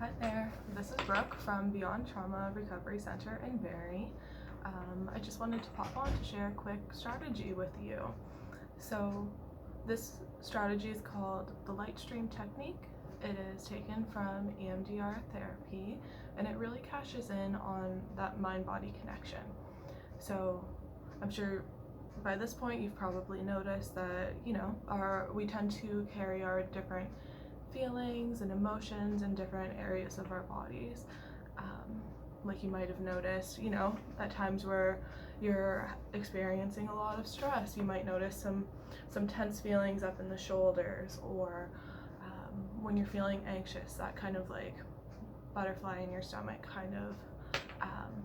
Hi there, this is Brooke from Beyond Trauma Recovery Center in Barrie. I just wanted to pop on to share a quick strategy with you. So this strategy is called the LightStream technique. It is taken from EMDR therapy, and it really cashes in on that mind-body connection. So I'm sure by this point you've probably noticed that, we tend to carry our different feelings and emotions in different areas of our bodies. Like you might have noticed, at times where you're experiencing a lot of stress, you might notice some tense feelings up in the shoulders, or when you're feeling anxious, that kind of like butterfly in your stomach kind of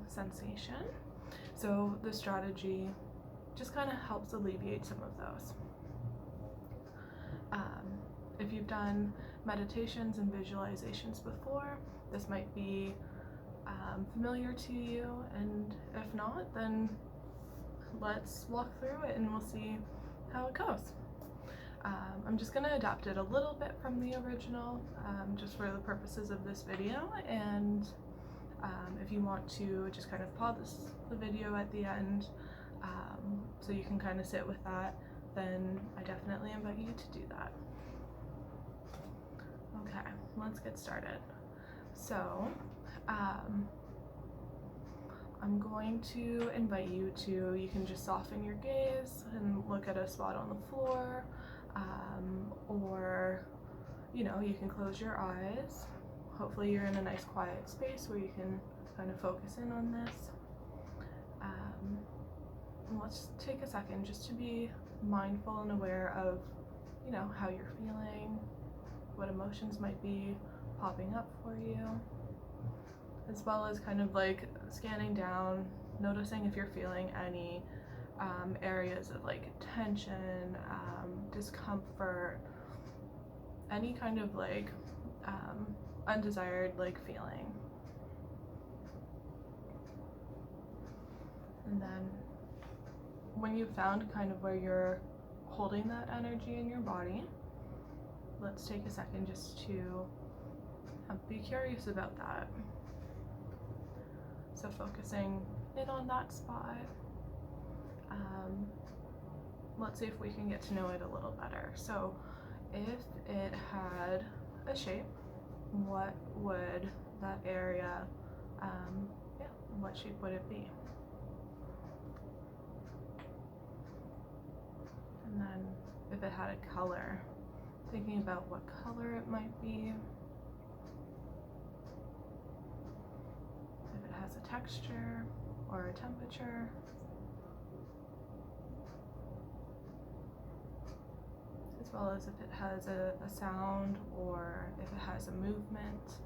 sensation. So the strategy just kind of helps alleviate some of those. If you've done meditations and visualizations before, this might be familiar to you, and if not, then let's walk through it and we'll see how it goes. I'm just going to adapt it a little bit from the original, just for the purposes of this video, and if you want to just kind of pause the video at the end so you can kind of sit with that, then I definitely invite you to do that. Okay, let's get started. So I'm going to invite you can just soften your gaze and look at a spot on the floor, or you can close your eyes. Hopefully you're in a nice quiet space where you can kind of focus in on this. And let's take a second just to be mindful and aware of how you're feeling, what emotions might be popping up for you, as well as kind of like scanning down, noticing if you're feeling any areas of like tension, discomfort, any kind of like undesired like feeling. And then when you've found kind of where you're holding that energy in your body, let's take a second just to be curious about that. So focusing in on that spot, let's see if we can get to know it a little better. So if it had a shape, what would that area, what shape would it be? And then if it had a color, thinking about what color it might be. If it has a texture or a temperature. As well as if it has a sound, or if it has a movement.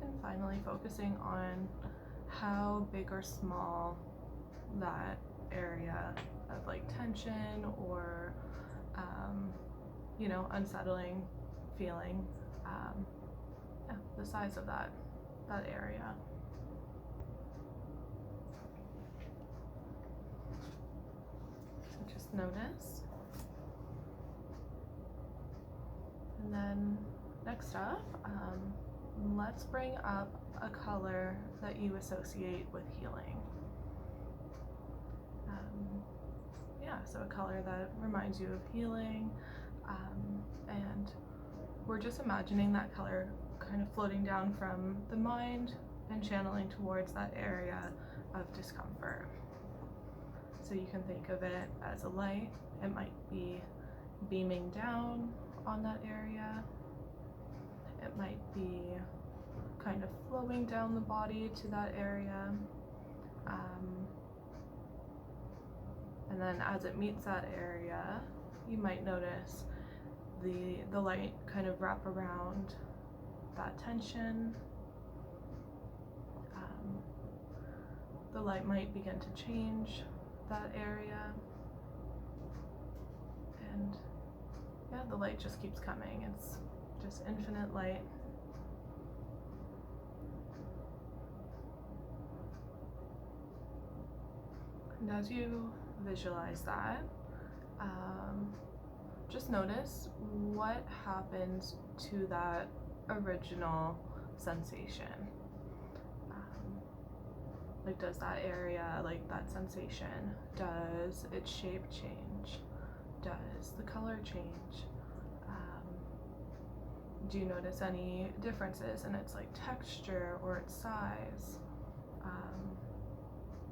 And finally focusing on how big or small that area of like tension or unsettling feeling, the size of that area. So just notice. And then next up, let's bring up a color that you associate with healing. So a color that reminds you of healing, and we're just imagining that color kind of floating down from the mind and channeling towards that area of discomfort. So you can think of it as a light. It might be beaming down on that area. It might be kind of flowing down the body to that area. And then as it meets that area, you might notice the light kind of wrap around that tension. The light might begin to change that area. And the light just keeps coming. It's just infinite light. And as you visualize that, just just notice what happens to that original sensation. Like, does that area, like that sensation, does its shape change? Does the color change? Do you notice any differences in its like texture or its size,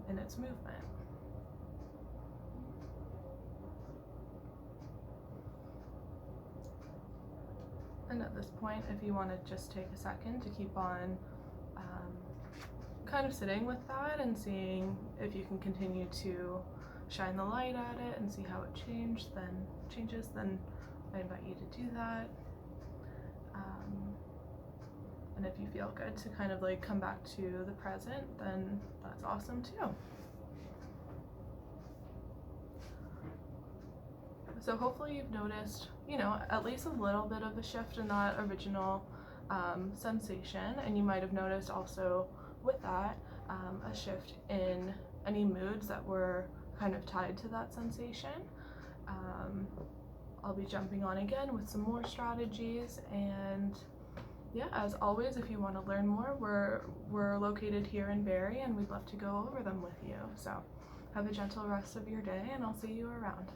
in its movement? And at this point, if you want to just take a second to keep on kind of sitting with that and seeing if you can continue to shine the light at it and see how it changes, then I invite you to do that. And if you feel good to kind of like come back to the present, then that's awesome too. So hopefully you've noticed, at least a little bit of a shift in that original sensation, and you might have noticed also with that a shift in any moods that were kind of tied to that sensation. I'll be jumping on again with some more strategies, and yeah, as always, if you want to learn more, we're located here in Barrie, and we'd love to go over them with you. So have a gentle rest of your day, and I'll see you around.